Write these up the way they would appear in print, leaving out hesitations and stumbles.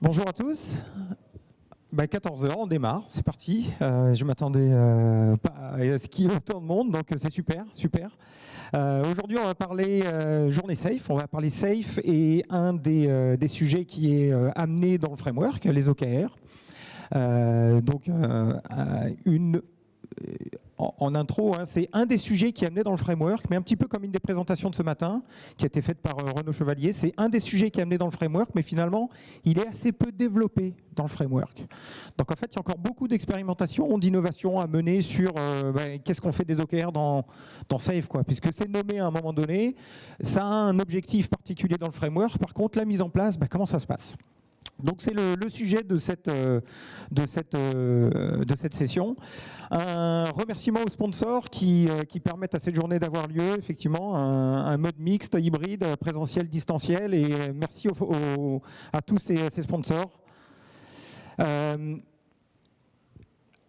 Bonjour à tous. 14 heures, on démarre, c'est parti. Je m'attendais pas à ce qu'il y ait autant de monde, donc c'est super, super. Aujourd'hui, on va parler journée Safe. On va parler Safe et un des sujets qui est amené dans le framework, les OKR. En intro, c'est un des sujets qui est amené dans le framework, mais un petit peu comme une des présentations de ce matin, qui a été faite par Renaud Chevalier. C'est un des sujets qui est amené dans le framework, mais finalement, il est assez peu développé dans le framework. Donc en fait, il y a encore beaucoup d'expérimentation, d'innovation à mener sur qu'est-ce qu'on fait des OKR dans Safe, quoi, puisque c'est nommé à un moment donné, ça a un objectif particulier dans le framework. Par contre, la mise en place, comment ça se passe ? Donc c'est le sujet de cette session. Un remerciement aux sponsors qui permettent à cette journée d'avoir lieu, effectivement, un mode mixte, hybride, présentiel, distanciel, et merci à tous ces sponsors.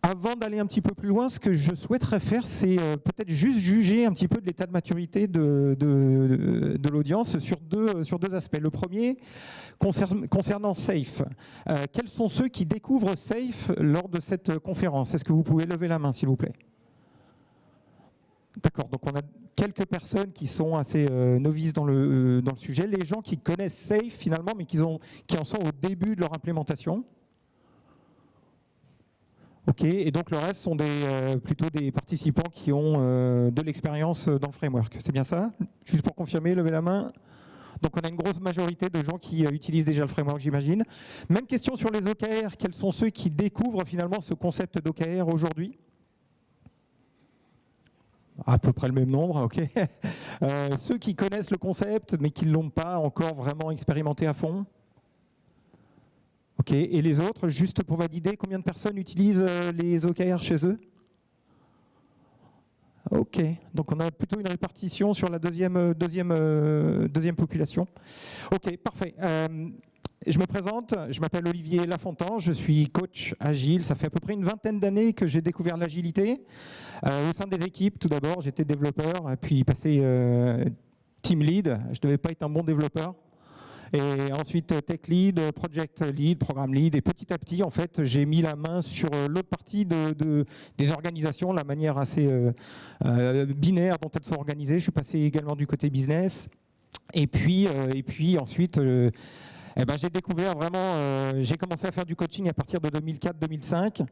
Avant d'aller un petit peu plus loin, ce que je souhaiterais faire, c'est peut-être juste juger un petit peu de l'état de maturité de l'audience sur deux aspects. Le premier, concernant Safe. Quels sont ceux qui découvrent Safe lors de cette conférence? Est-ce que vous pouvez lever la main, s'il vous plaît? D'accord, donc on a quelques personnes qui sont assez novices dans le sujet. Les gens qui connaissent Safe, finalement, mais qui en sont au début de leur implémentation. Ok, et donc le reste sont plutôt des participants qui ont de l'expérience dans le framework. C'est bien ça? Juste pour confirmer, levez la main. Donc on a une grosse majorité de gens qui utilisent déjà le framework, j'imagine. Même question sur les OKR. Quels sont ceux qui découvrent finalement ce concept d'OKR aujourd'hui? À peu près le même nombre, ok. Ceux qui connaissent le concept mais qui ne l'ont pas encore vraiment expérimenté à fond? Ok, et les autres, juste pour valider, combien de personnes utilisent les OKR chez eux? Ok, donc on a plutôt une répartition sur la deuxième population. Ok, parfait. Je me présente, je m'appelle Olivier Lafontan, je suis coach agile. Ça fait à peu près une vingtaine d'années que j'ai découvert l'agilité. Au sein des équipes, tout d'abord, j'étais développeur, puis passé team lead. Je ne devais pas être un bon développeur. Et ensuite tech lead, project lead, programme lead. Et petit à petit, en fait, j'ai mis la main sur l'autre partie des organisations, la manière assez binaire dont elles sont organisées. Je suis passé également du côté business. Et puis ensuite, j'ai découvert vraiment, j'ai commencé à faire du coaching à partir de 2004-2005.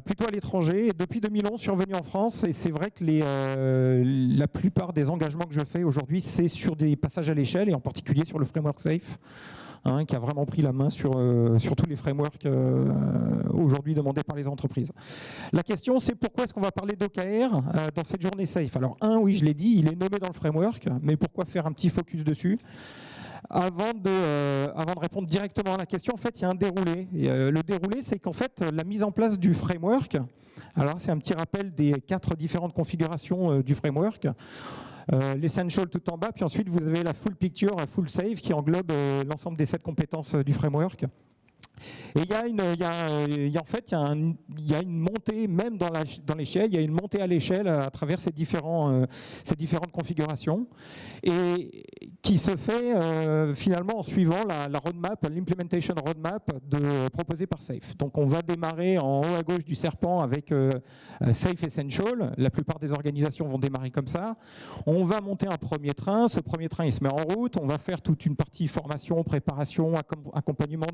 Plutôt à l'étranger. Et depuis 2011, je suis revenu en France et c'est vrai que la plupart des engagements que je fais aujourd'hui, c'est sur des passages à l'échelle et en particulier sur le framework Safe, qui a vraiment pris la main sur tous les frameworks aujourd'hui demandés par les entreprises. La question, c'est pourquoi est-ce qu'on va parler d'OKR dans cette journée Safe? Alors, oui, je l'ai dit, il est nommé dans le framework, mais pourquoi faire un petit focus dessus? Avant de répondre directement à la question, en fait, il y a un déroulé. Le déroulé, c'est qu'en fait, la mise en place du framework, alors c'est un petit rappel des 4 différentes configurations du framework. L'essential tout en bas, puis ensuite, vous avez la full picture, la full save, qui englobe l'ensemble des 7 compétences du framework. Et il y a une montée, même dans l'échelle, il y a une montée à l'échelle à travers ces différentes configurations, et qui se fait finalement en suivant la roadmap, l'implementation roadmap proposée par Safe. Donc on va démarrer en haut à gauche du serpent avec Safe Essential. La plupart des organisations vont démarrer comme ça. On va monter un premier train. Ce premier train, il se met en route. On va faire toute une partie formation, préparation, accompagnement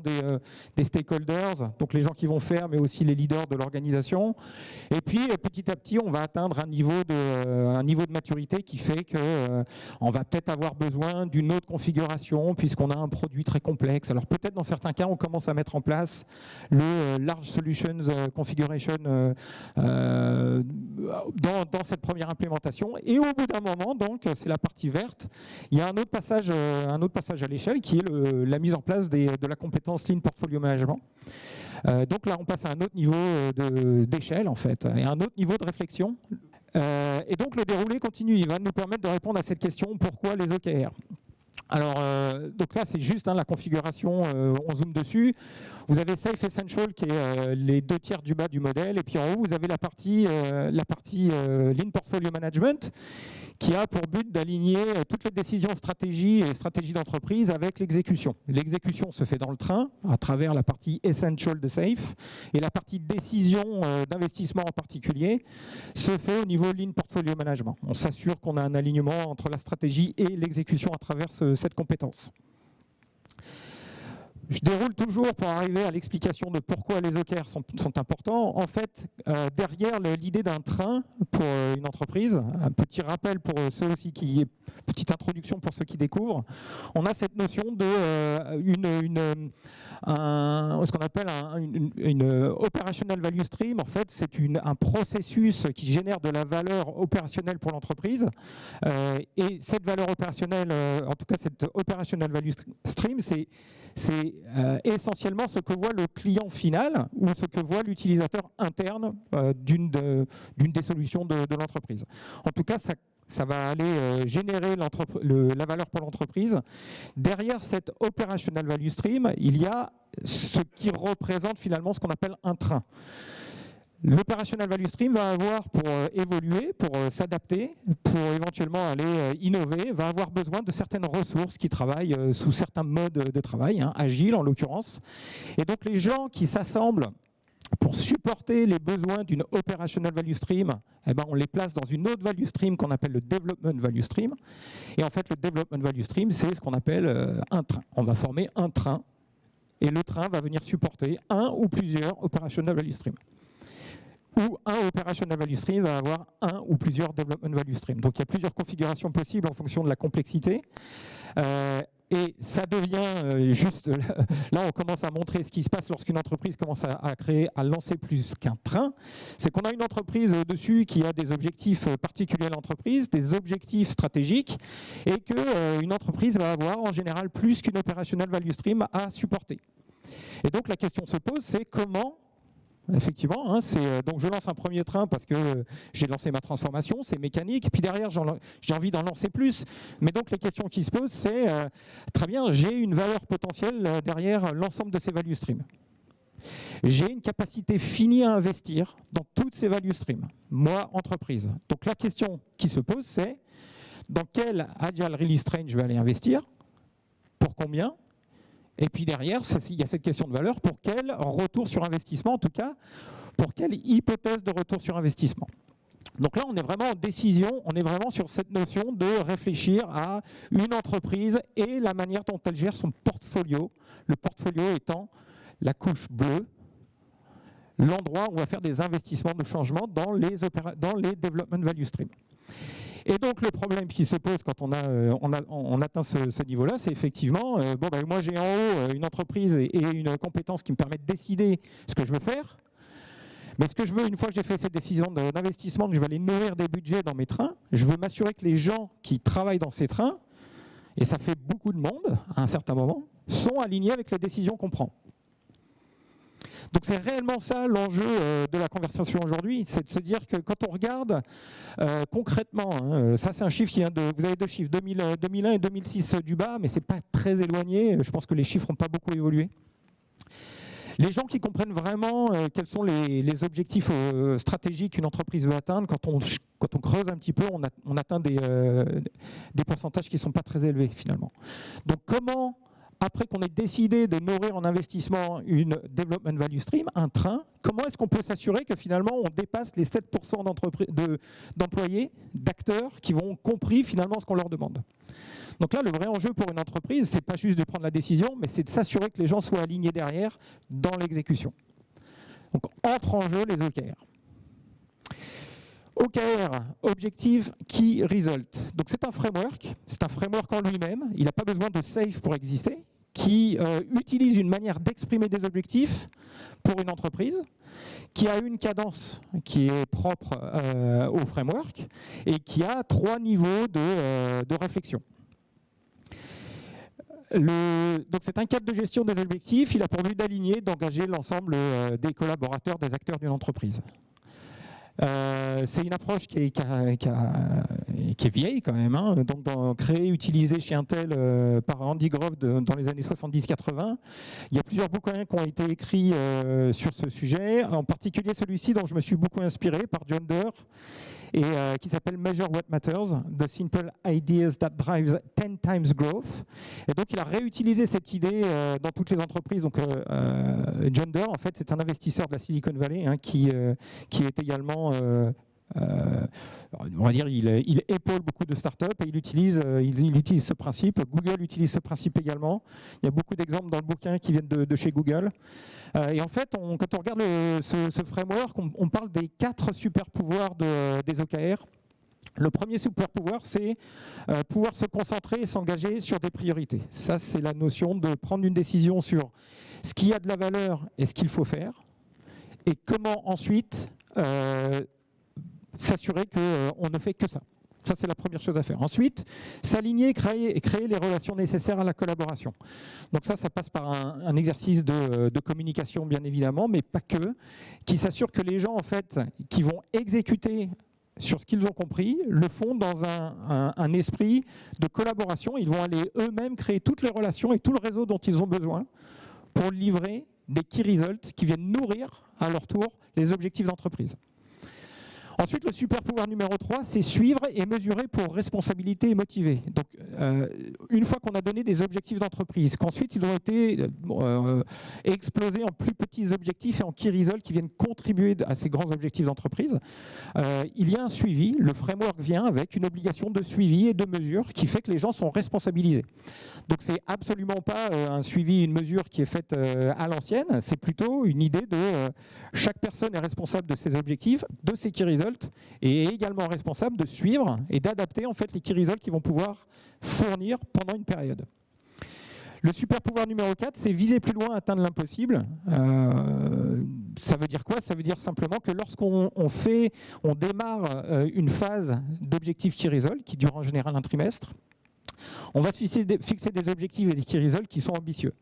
des stakeholders, donc les gens qui vont faire, mais aussi les leaders de l'organisation. Et puis, petit à petit, on va atteindre un niveau de maturité qui fait qu'on va peut-être avoir besoin d'une autre configuration, puisqu'on a un produit très complexe. Alors peut-être dans certains cas, on commence à mettre en place le Large Solutions Configuration dans cette première implémentation. Et au bout d'un moment, donc, c'est la partie verte, il y a un autre passage à l'échelle qui est la mise en place de la compétence Lean Portfolio Management. Donc là, on passe à un autre niveau d'échelle, en fait, et un autre niveau de réflexion. Et donc, le déroulé continue. Il va nous permettre de répondre à cette question, pourquoi les OKR? Alors, donc là, c'est juste la configuration, on zoome dessus. Vous avez Safe Essential qui est les 2/3 du bas du modèle, et puis en haut, vous avez la partie Lean Portfolio Management, qui a pour but d'aligner toutes les décisions stratégie et stratégie d'entreprise avec l'exécution. L'exécution se fait dans le train, à travers la partie essential de SAFe, et la partie décision d'investissement en particulier se fait au niveau Lean Portfolio Management. On s'assure qu'on a un alignement entre la stratégie et l'exécution à travers cette compétence. Je déroule toujours pour arriver à l'explication de pourquoi les OKR sont importants. En fait, derrière l'idée d'un train pour une entreprise, un petit rappel pour ceux aussi petite introduction pour ceux qui découvrent, on a cette notion de ce qu'on appelle une operational value stream. En fait, c'est un processus qui génère de la valeur opérationnelle pour l'entreprise. Et cette valeur opérationnelle, en tout cas cette operational value stream, c'est essentiellement ce que voit le client final ou ce que voit l'utilisateur interne d'une des solutions de l'entreprise. En tout cas, ça va aller générer la valeur pour l'entreprise. Derrière cette operational value stream, il y a ce qui représente finalement ce qu'on appelle un train. L'operational value stream va avoir pour évoluer, pour s'adapter, pour éventuellement aller innover, va avoir besoin de certaines ressources qui travaillent sous certains modes de travail, agile en l'occurrence. Et donc les gens qui s'assemblent pour supporter les besoins d'une operational value stream, on les place dans une autre value stream qu'on appelle le development value stream. Et en fait, le development value stream, c'est ce qu'on appelle un train. On va former un train et le train va venir supporter un ou plusieurs operational value streams. Où un operational value stream va avoir un ou plusieurs development value streams. Donc il y a plusieurs configurations possibles en fonction de la complexité. Et ça devient juste, là on commence à montrer ce qui se passe lorsqu'une entreprise commence à lancer plus qu'un train. C'est qu'on a une entreprise dessus qui a des objectifs particuliers à l'entreprise, des objectifs stratégiques, et qu'une entreprise va avoir en général plus qu'une operational value stream à supporter. Et donc la question se pose, c'est comment. Effectivement, donc je lance un premier train parce que j'ai lancé ma transformation, c'est mécanique, puis derrière j'ai envie d'en lancer plus. Mais donc les questions qui se posent, c'est très bien, j'ai une valeur potentielle derrière l'ensemble de ces value streams. J'ai une capacité finie à investir dans toutes ces value streams, moi, entreprise. Donc la question qui se pose, c'est dans quel Agile Release Train je vais aller investir, pour combien ? Et puis derrière, il y a cette question de valeur, pour quel retour sur investissement, en tout cas, pour quelle hypothèse de retour sur investissement. Donc là, on est vraiment en décision, on est vraiment sur cette notion de réfléchir à une entreprise et la manière dont elle gère son portfolio, le portfolio étant la couche bleue, l'endroit où on va faire des investissements de changement dans les development value streams. Et donc le problème qui se pose quand on atteint ce niveau-là, c'est effectivement, moi j'ai en haut une entreprise et une compétence qui me permet de décider ce que je veux faire. Mais ce que je veux, une fois que j'ai fait cette décision d'investissement, que je vais aller nourrir des budgets dans mes trains, je veux m'assurer que les gens qui travaillent dans ces trains, et ça fait beaucoup de monde à un certain moment, sont alignés avec la décision qu'on prend. Donc c'est réellement ça l'enjeu de la conversation aujourd'hui, c'est de se dire que quand on regarde concrètement, ça c'est un chiffre qui vient vous avez deux chiffres, 2001 et 2006 du bas, mais c'est pas très éloigné, je pense que les chiffres n'ont pas beaucoup évolué. Les gens qui comprennent vraiment quels sont les objectifs stratégiques qu'une entreprise veut atteindre, quand on creuse un petit peu, on atteint des pourcentages qui ne sont pas très élevés finalement. Donc comment, après qu'on ait décidé de nourrir en investissement une development value stream, un train, comment est-ce qu'on peut s'assurer que finalement on dépasse les 7% d'employés, d'acteurs qui vont compris finalement ce qu'on leur demande. Donc là, le vrai enjeu pour une entreprise, c'est pas juste de prendre la décision, mais c'est de s'assurer que les gens soient alignés derrière dans l'exécution. Donc entre en jeu les OKR. OKR, Objective Key Result. Donc c'est un framework en lui-même, il n'a pas besoin de SAFe pour exister, qui utilise une manière d'exprimer des objectifs pour une entreprise, qui a une cadence qui est propre au framework et qui a 3 niveaux de réflexion. Donc c'est un cadre de gestion des objectifs, il a pour but d'aligner, d'engager l'ensemble des collaborateurs, des acteurs d'une entreprise. C'est une approche qui est vieille quand même, donc créée, utilisée chez Intel par Andy Grove dans les années 70-80. Il y a plusieurs bouquins qui ont été écrits sur ce sujet, en particulier celui-ci dont je me suis beaucoup inspiré par John Doerr et qui s'appelle Measure What Matters, The Simple Ideas That Drives 10 Times Growth. Et donc il a réutilisé cette idée dans toutes les entreprises. Donc John Doerr, en fait, c'est un investisseur de la Silicon Valley qui est également on va dire, il épaule beaucoup de startups et il utilise ce principe. Google utilise ce principe également. Il y a beaucoup d'exemples dans le bouquin qui viennent de chez Google. Et en fait, quand on regarde ce framework, on parle des 4 super pouvoirs des OKR. Le premier super pouvoir, c'est pouvoir se concentrer et s'engager sur des priorités. Ça, c'est la notion de prendre une décision sur ce qui a de la valeur et ce qu'il faut faire, et comment ensuite s'assurer qu'on ne fait que ça. Ça, c'est la première chose à faire. Ensuite, s'aligner et créer les relations nécessaires à la collaboration. Donc ça passe par un exercice de communication, bien évidemment, mais pas que, qui s'assure que les gens, en fait, qui vont exécuter sur ce qu'ils ont compris, le font dans un esprit de collaboration. Ils vont aller eux-mêmes créer toutes les relations et tout le réseau dont ils ont besoin pour livrer des key results qui viennent nourrir, à leur tour, les objectifs d'entreprise. Ensuite, le super pouvoir numéro 3, c'est suivre et mesurer pour responsabiliser et motiver. Donc, une fois qu'on a donné des objectifs d'entreprise, qu'ensuite ils ont été explosés en plus petits objectifs et en key results qui viennent contribuer à ces grands objectifs d'entreprise, il y a un suivi. Le framework vient avec une obligation de suivi et de mesure qui fait que les gens sont responsabilisés. Donc, c'est absolument pas un suivi, une mesure qui est faite à l'ancienne. C'est plutôt une idée de chaque personne est responsable de ses objectifs, de ses key results, et est également responsable de suivre et d'adapter en fait les key results qu'ils vont pouvoir fournir pendant une période. Le super pouvoir numéro 4, c'est viser plus loin, atteindre l'impossible. Ça veut dire quoi? Ça veut dire simplement que lorsqu'on démarre une phase d'objectifs key results, qui dure en général un trimestre, on va se fixer des objectifs et des key results qui sont ambitieux.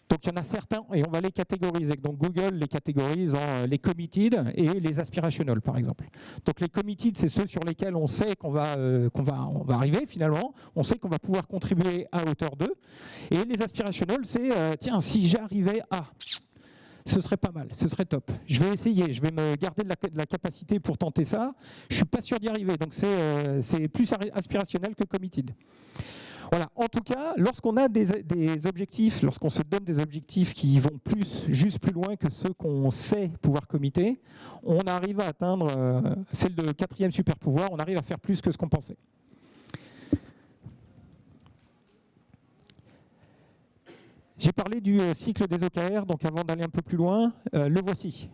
Donc il y en a certains, et on va les catégoriser. Donc Google les catégorise en les committed et les aspirational, par exemple. Donc les committed, c'est ceux sur lesquels on sait qu'on va arriver finalement, on sait qu'on va pouvoir contribuer à hauteur d'eux. Et les aspirational, c'est tiens, si j'arrivais à, ce serait pas mal, ce serait top. Je vais essayer, je vais me garder de la capacité pour tenter ça. Je suis pas sûr d'y arriver, donc c'est plus aspirationnel que committed. Voilà. En tout cas, lorsqu'on a des objectifs, lorsqu'on se donne des objectifs qui vont juste plus loin que ceux qu'on sait pouvoir committer, on arrive à atteindre, c'est le 4e super pouvoir, on arrive à faire plus que ce qu'on pensait. J'ai parlé du cycle des OKR, donc avant d'aller un peu plus loin, le voici.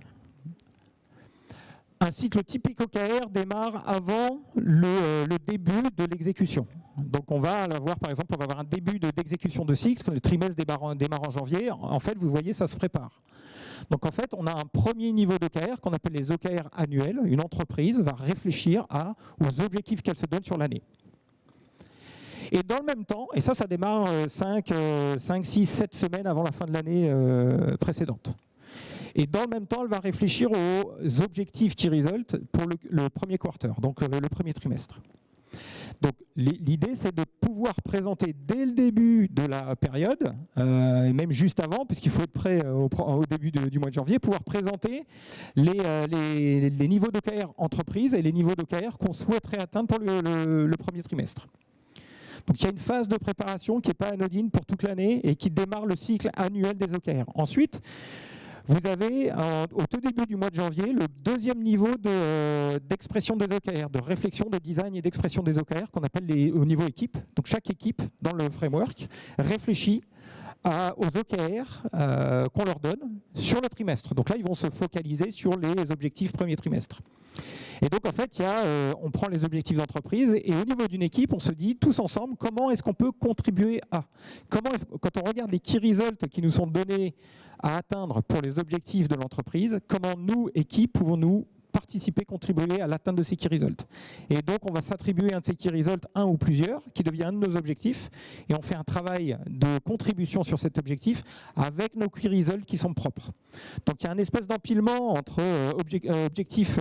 Un cycle typique OKR démarre avant le début de l'exécution. Donc on va avoir, par exemple, on va avoir un début d'exécution de cycle, le trimestre démarre en janvier. En fait, vous voyez, ça se prépare. Donc en fait, on a un premier niveau d'OKR qu'on appelle les OKR annuels. Une entreprise va réfléchir aux objectifs qu'elle se donne sur l'année. Et dans le même temps, et ça démarre 5, 6, 7 semaines avant la fin de l'année précédente. Et dans le même temps, elle va réfléchir aux objectifs key result pour le premier quarter, donc le premier trimestre. Donc l'idée, c'est de pouvoir présenter dès le début de la période, et même juste avant, puisqu'il faut être prêt au début du mois de janvier, pouvoir présenter les niveaux d'OKR entreprise et les niveaux d'OKR qu'on souhaiterait atteindre pour le premier trimestre. Donc il y a une phase de préparation qui n'est pas anodine pour toute l'année et qui démarre le cycle annuel des OKR. Ensuite, vous avez au tout début du mois de janvier le deuxième niveau d'expression des OKR, de réflexion, de design et d'expression des OKR qu'on appelle au niveau équipe. Donc chaque équipe dans le framework réfléchit aux OKR qu'on leur donne sur le trimestre. Donc là, ils vont se focaliser sur les objectifs premier trimestre. Et donc en fait, on prend les objectifs d'entreprise et au niveau d'une équipe, on se dit tous ensemble comment est-ce qu'on peut contribuer à. Quand on regarde les key results qui nous sont donnés à atteindre pour les objectifs de l'entreprise, comment nous, équipe, pouvons-nous participer, contribuer à l'atteinte de ces key results. Et donc, on va s'attribuer un de ces key results, un ou plusieurs, qui devient un de nos objectifs, et on fait un travail de contribution sur cet objectif avec nos key results qui sont propres. Donc, il y a un espèce d'empilement entre objectifs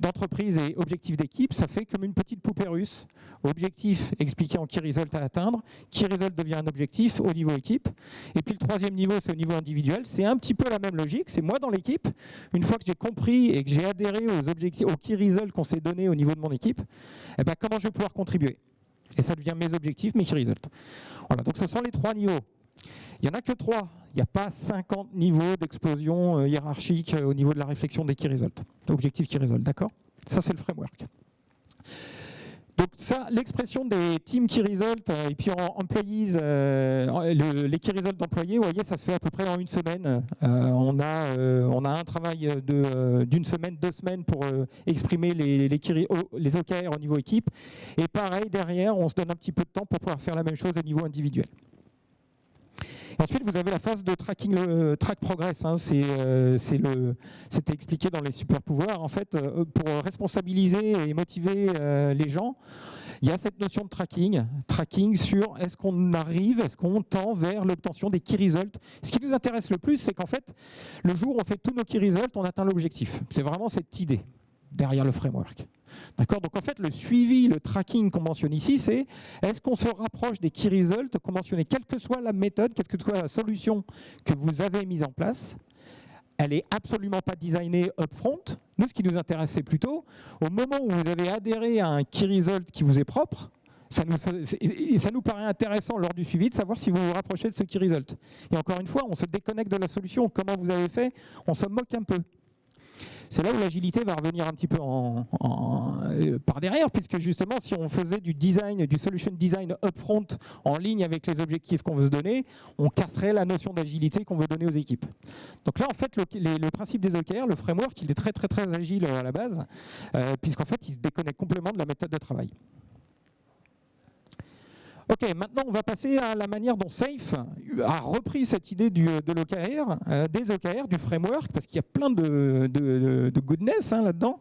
d'entreprise et objectif d'équipe, ça fait comme une petite poupée russe. Objectif expliqué en key result à atteindre. Key result devient un objectif au niveau équipe. Et puis le troisième niveau, c'est au niveau individuel. C'est un petit peu la même logique. C'est moi dans l'équipe. Une fois que j'ai compris et que j'ai adhéré aux objectifs, aux key results qu'on s'est donnés au niveau de mon équipe, eh ben, comment je vais pouvoir contribuer? Et ça devient mes objectifs, mes key results. Voilà, donc ce sont les 3 niveaux. Il n'y en a que 3. Il n'y a pas 50 niveaux d'explosion hiérarchique au niveau de la réflexion des key results. Objectif key result, d'accord? Ça, c'est le framework. Donc ça, l'expression des team key result et puis en employees, les key results d'employés, vous voyez, ça se fait à peu près en une semaine. On a un travail d'une semaine, 2 semaines pour exprimer les OKR au niveau équipe. Et pareil, derrière, on se donne un petit peu de temps pour pouvoir faire la même chose au niveau individuel. Ensuite, vous avez la phase de tracking, track progress. Hein, c'était expliqué dans les super pouvoirs. En fait, pour responsabiliser et motiver les gens, il y a cette notion de tracking sur est-ce qu'on arrive, est-ce qu'on tend vers l'obtention des key results. Ce qui nous intéresse le plus, c'est qu'en fait, le jour où on fait tous nos key results, on atteint l'objectif. C'est vraiment cette idée derrière le framework. D'accord ? Donc en fait, le suivi, le tracking qu'on mentionne ici, c'est est-ce qu'on se rapproche des key results qu'on mentionnait, quelle que soit la méthode, quelle que soit la solution que vous avez mise en place, elle n'est absolument pas designée upfront. Nous, ce qui nous intéresse, c'est plutôt au moment où vous avez adhéré à un key result qui vous est propre, ça nous paraît intéressant lors du suivi de savoir si vous vous rapprochez de ce key result. Et encore une fois, on se déconnecte de la solution. Comment vous avez fait? On se moque un peu. C'est là où l'agilité va revenir un petit peu par derrière, puisque justement, si on faisait du design, du solution design upfront en ligne avec les objectifs qu'on veut se donner, on casserait la notion d'agilité qu'on veut donner aux équipes. Donc là, en fait, le principe des OKR, le framework, il est très très très agile à la base, puisqu'en fait, il se déconnecte complètement de la méthode de travail. Ok, maintenant on va passer à la manière dont SAFe a repris cette idée de l'OKR, des OKR, du framework, parce qu'il y a plein de goodness là-dedans.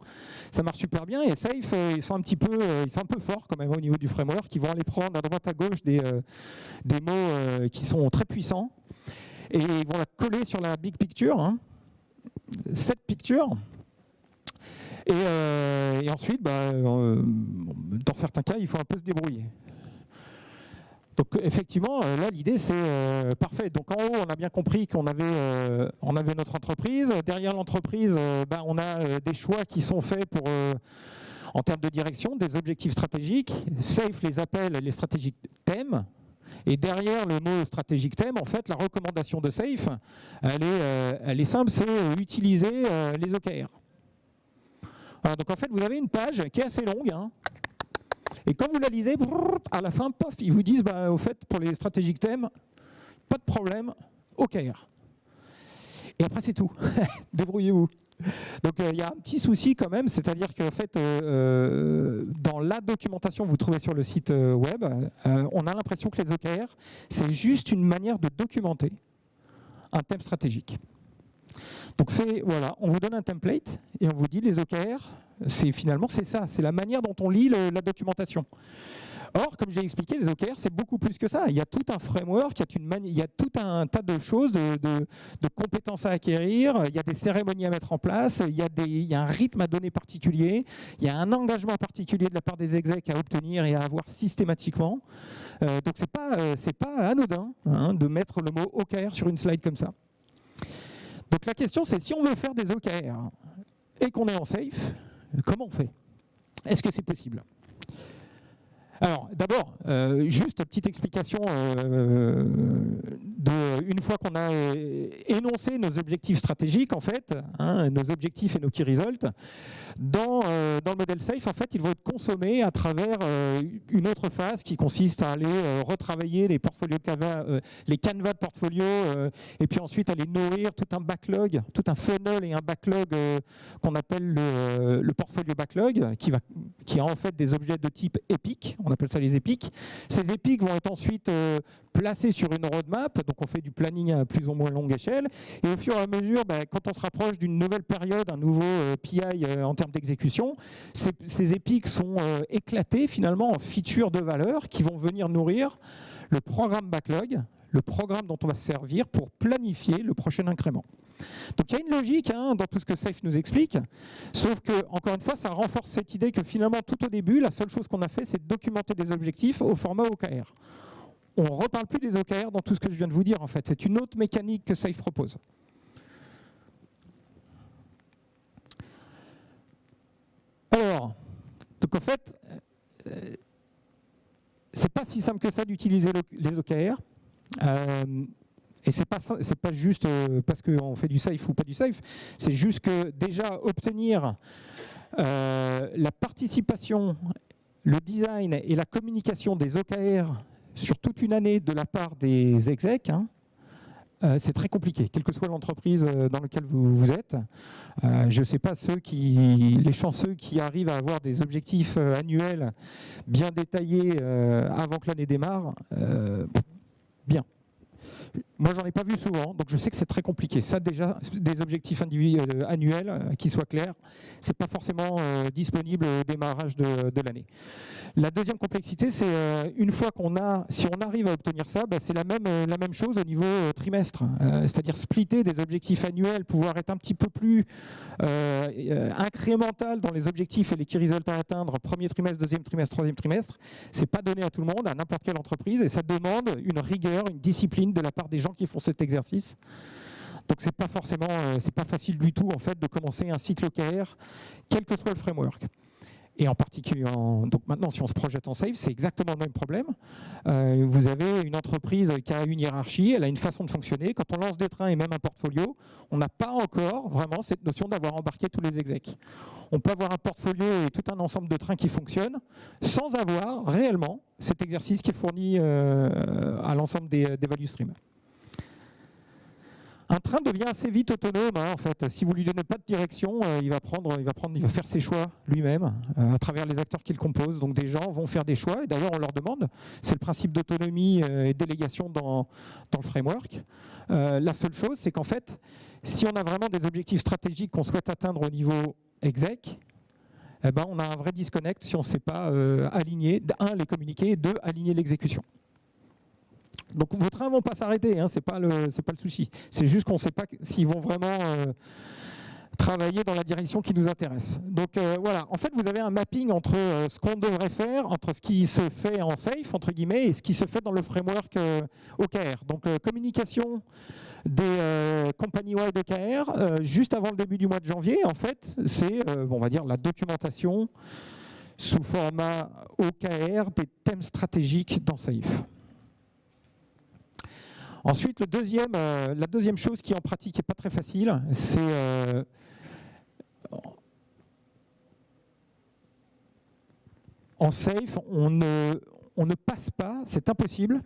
Ça marche super bien et SAFe, ils sont un peu forts quand même au niveau du framework. Ils vont aller prendre à droite à gauche des mots qui sont très puissants et ils vont la coller sur la big picture, hein, cette picture. Et ensuite, dans certains cas, il faut un peu se débrouiller. Donc effectivement, là l'idée c'est parfait. Donc en haut, on a bien compris qu'on avait, notre entreprise. Derrière l'entreprise, on a des choix qui sont faits pour, en termes de direction, des objectifs stratégiques. SAFe les appelle les stratégiques thèmes. Et derrière le mot stratégique thème, en fait, la recommandation de SAFe, elle est simple, c'est utiliser les OKR. Voilà, donc en fait, vous avez une page qui est assez longue, hein. Et quand vous la lisez, à la fin, pof, ils vous disent, au fait, pour les stratégiques thèmes, pas de problème, OKR. Et après, c'est tout. Débrouillez-vous. Donc, il y a un petit souci quand même, c'est-à-dire qu'en fait, dans la documentation que vous trouvez sur le site web, on a l'impression que les OKR, c'est juste une manière de documenter un thème stratégique. Donc voilà, on vous donne un template et on vous dit les OKR, finalement c'est ça, c'est la manière dont on lit la Or, comme j'ai expliqué, les OKR c'est beaucoup plus que ça. Il y a tout un framework, il y a tout un tas de choses, de compétences à acquérir, il y a des cérémonies à mettre en place, il y a un rythme à donner particulier, il y a un engagement particulier de la part des execs à obtenir et à avoir systématiquement. Donc c'est pas anodin de mettre le mot OKR sur une slide comme ça. Donc la question, c'est si on veut faire des OKR et qu'on est en SAFe, comment on fait? Est-ce que c'est possible? Alors, d'abord, juste une petite explication. Une fois qu'on a énoncé nos objectifs stratégiques, en fait, nos objectifs et nos key results, dans le modèle SAFe, en fait, ils vont être consommés à travers une autre phase qui consiste à aller retravailler les portfolios les canevas de portfolio, et puis ensuite aller nourrir tout un backlog, tout un funnel et un backlog qu'on appelle le portfolio backlog, qui a en fait des objets de type épique. On appelle ça les épiques. Ces épiques vont être ensuite placés sur une roadmap, donc on fait du planning à plus ou moins longue échelle, et au fur et à mesure, quand on se rapproche d'une nouvelle période, un nouveau PI en termes d'exécution, ces épiques sont éclatés finalement en features de valeur qui vont venir nourrir le programme backlog, le programme dont on va se servir pour planifier le prochain incrément. Donc il y a une logique dans tout ce que Safe nous explique, sauf que, encore une fois, ça renforce cette idée que finalement, tout au début, la seule chose qu'on a fait, c'est de documenter des objectifs au format OKR. On ne reparle plus des OKR dans tout ce que je viens de vous dire, en fait. C'est une autre mécanique que Safe propose. Alors, donc en fait, c'est pas si simple que ça d'utiliser les OKR. Et c'est pas juste parce qu'on fait du safe ou pas du safe, c'est juste que déjà obtenir la participation, le design et la communication des OKR sur toute une année de la part des execs, c'est très compliqué, quelle que soit l'entreprise dans laquelle vous êtes. Je ne sais pas les chanceux qui arrivent à avoir des objectifs annuels bien détaillés avant que l'année démarre, bien. Moi, j'en ai pas vu souvent, donc je sais que c'est très compliqué. Ça, déjà, des objectifs annuels qui soient clairs, c'est pas forcément disponible au démarrage de l'année. La deuxième complexité, c'est une fois si on arrive à obtenir ça, c'est la même chose au niveau trimestre. C'est-à-dire splitter des objectifs annuels, pouvoir être un petit peu plus incrémental dans les objectifs et les key résultats à atteindre, premier trimestre, deuxième trimestre, troisième trimestre, c'est pas donné à tout le monde, à n'importe quelle entreprise, et ça demande une rigueur, une discipline de la part des gens qui font cet exercice. Donc c'est pas facile du tout en fait de commencer un cycle OKR, quel que soit le framework. Et en particulier, donc maintenant, si on se projette en Safe, c'est exactement le même problème. Vous avez une entreprise qui a une hiérarchie, elle a une façon de fonctionner. Quand on lance des trains et même un portfolio, on n'a pas encore vraiment cette notion d'avoir embarqué tous les execs. On peut avoir un portfolio et tout un ensemble de trains qui fonctionnent sans avoir réellement cet exercice qui est fourni à l'ensemble des value streams. Un train devient assez vite autonome, en fait. Si vous lui donnez pas de direction, il va faire ses choix lui-même à travers les acteurs qu'il compose. Donc des gens vont faire des choix, et d'ailleurs on leur demande. C'est le principe d'autonomie et de délégation dans le framework. La seule chose, c'est qu'en fait, si on a vraiment des objectifs stratégiques qu'on souhaite atteindre au niveau exec, on a un vrai disconnect si on ne sait pas aligner, les communiquer, et deux, aligner l'exécution. Donc vos trains ne vont pas s'arrêter, c'est pas le souci. C'est juste qu'on ne sait pas s'ils vont vraiment travailler dans la direction qui nous intéresse. Donc voilà, en fait vous avez un mapping entre ce qu'on devrait faire, entre ce qui se fait en safe, entre guillemets, et ce qui se fait dans le framework OKR. Donc communication des company-wide OKR, juste avant le début du mois de janvier, en fait, c'est on va dire la documentation sous format OKR des thèmes stratégiques dans Safe. Ensuite, la deuxième chose qui en pratique n'est pas très facile, c'est en Safe, on ne passe pas, c'est impossible,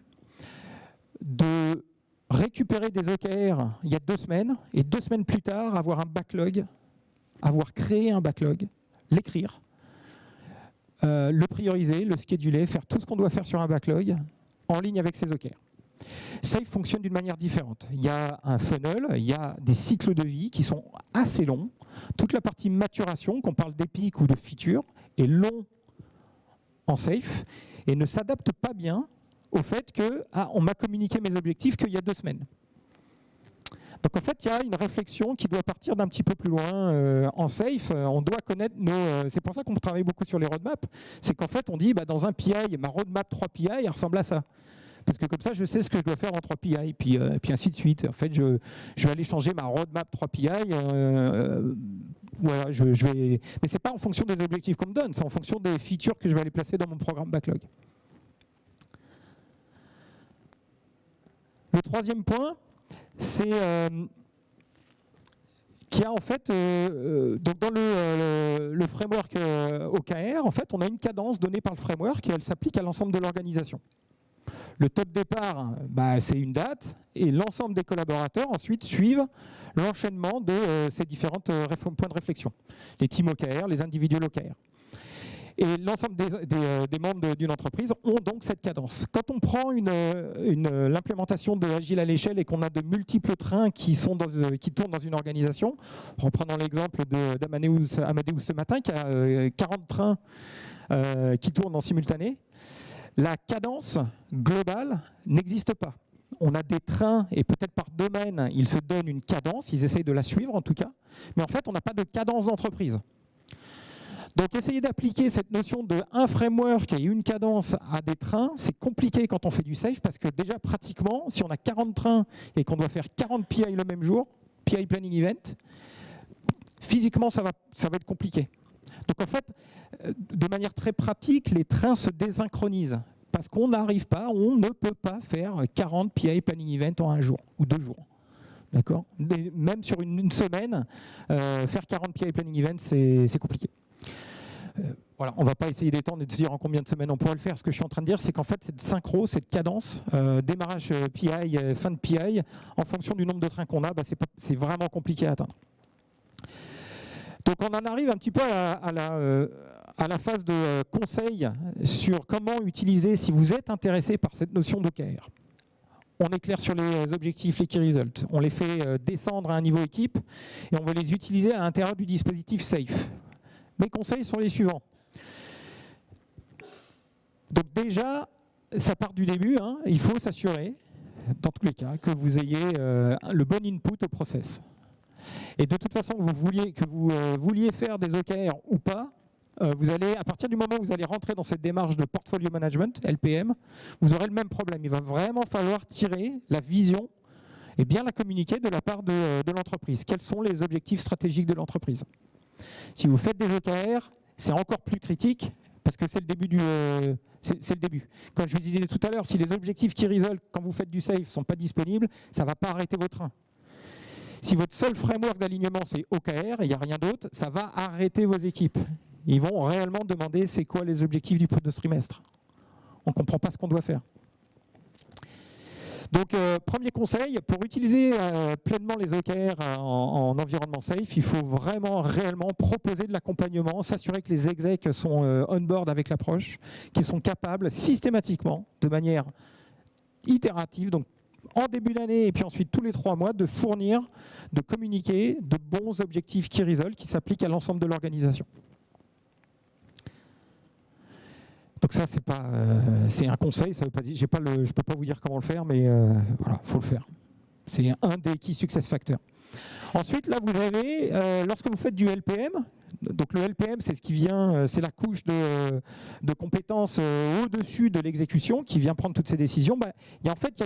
de récupérer des OKR il y a 2 semaines et 2 semaines plus tard avoir un backlog, avoir créé un backlog, l'écrire, le prioriser, le scheduler, faire tout ce qu'on doit faire sur un backlog en ligne avec ces OKR. Safe fonctionne d'une manière différente. Il y a un funnel, il y a des cycles de vie qui sont assez longs. Toute la partie maturation, qu'on parle d'épique ou de feature, est long en Safe et ne s'adapte pas bien au fait que on m'a communiqué mes objectifs qu'il y a 2 semaines. Donc en fait, il y a une réflexion qui doit partir d'un petit peu plus loin en Safe. On doit connaître c'est pour ça qu'on travaille beaucoup sur les roadmaps. C'est qu'en fait, on dit dans un PI, ma roadmap 3 PI, elle ressemble à ça. Parce que comme ça, je sais ce que je dois faire dans 3 PI, puis ainsi de suite. En fait, je vais aller changer ma roadmap 3 PI. Voilà, mais ce n'est pas en fonction des objectifs qu'on me donne, c'est en fonction des features que je vais aller placer dans mon programme backlog. Le troisième point, c'est qu'il y a en fait, donc dans le framework OKR, en fait, on a une cadence donnée par le framework et elle s'applique à l'ensemble de l'organisation. Le top départ, c'est une date et l'ensemble des collaborateurs ensuite suivent l'enchaînement de ces différents points de réflexion. Les teams OKR, les individuels OKR. Et l'ensemble des membres d'une entreprise ont donc cette cadence. Quand on prend l'implémentation de Agile à l'échelle et qu'on a de multiples trains qui tournent dans une organisation, reprenons l'exemple d'Amadeus ce matin qui a 40 trains qui tournent en simultané, la cadence globale n'existe pas. on a des trains, et peut-être par domaine, ils se donnent une cadence, ils essayent de la suivre en tout cas, mais en fait, on n'a pas de cadence d'entreprise. Donc, essayer d'appliquer cette notion de un framework et une cadence à des trains, c'est compliqué quand on fait du safe, parce que déjà, pratiquement, si on a 40 trains et qu'on doit faire 40 PI le même jour, PI Planning Event, physiquement, ça va être compliqué. Donc, en fait, de manière très pratique, les trains se désynchronisent, parce qu'on n'arrive pas, on ne peut pas faire 40 PI Planning Event en un jour ou 2 jours. D'accord ? Même sur une semaine, faire 40 PI Planning Event, c'est compliqué. Voilà, on ne va pas essayer d'étendre et de dire en combien de semaines on pourrait le faire. Ce que je suis en train de dire, c'est qu'en fait, cette synchro, cette cadence, démarrage PI, fin de PI, en fonction du nombre de trains qu'on a, c'est vraiment compliqué à atteindre. Donc on en arrive un petit peu à la phase de conseil sur comment utiliser, si vous êtes intéressé par cette notion d'OKR. On est clair sur les objectifs, les key results. On les fait descendre à un niveau équipe et on veut les utiliser à l'intérieur du dispositif SAFE. Mes conseils sont les suivants. Donc déjà, ça part du début, hein, il faut s'assurer, dans tous les cas, que vous ayez le bon input au process. Et de toute façon, que vous vouliez faire des OKR ou pas, vous allez, à partir du moment où vous allez rentrer dans cette démarche de portfolio management, LPM, vous aurez le même problème. Il va vraiment falloir tirer la vision et bien la communiquer de la part de l'entreprise. Quels sont les objectifs stratégiques de l'entreprise ? Si vous faites des OKR, c'est encore plus critique parce que c'est le début c'est le début. Comme je vous disais tout à l'heure, si les objectifs qui résolvent quand vous faites du safe ne sont pas disponibles, ça ne va pas arrêter votre train. Si votre seul framework d'alignement c'est OKR et il n'y a rien d'autre, ça va arrêter vos équipes. Ils vont réellement demander c'est quoi les objectifs du trimestre. On ne comprend pas ce qu'on doit faire. Donc, premier conseil, pour utiliser pleinement les OKR en environnement safe, il faut vraiment, réellement proposer de l'accompagnement, s'assurer que les execs sont on-board avec l'approche, qu'ils sont capables systématiquement, de manière itérative, donc en début d'année et puis ensuite tous les 3 mois, de fournir, de communiquer de bons objectifs key results qui s'appliquent à l'ensemble de l'organisation. Donc ça, c'est un conseil, ça veut pas dire, je ne peux pas vous dire comment le faire, mais voilà, il faut le faire. C'est un des key success factors. Ensuite, là, vous avez, lorsque vous faites du LPM, donc le LPM, c'est ce qui vient, c'est la couche de compétences au-dessus de l'exécution qui vient prendre toutes ces décisions. En fait,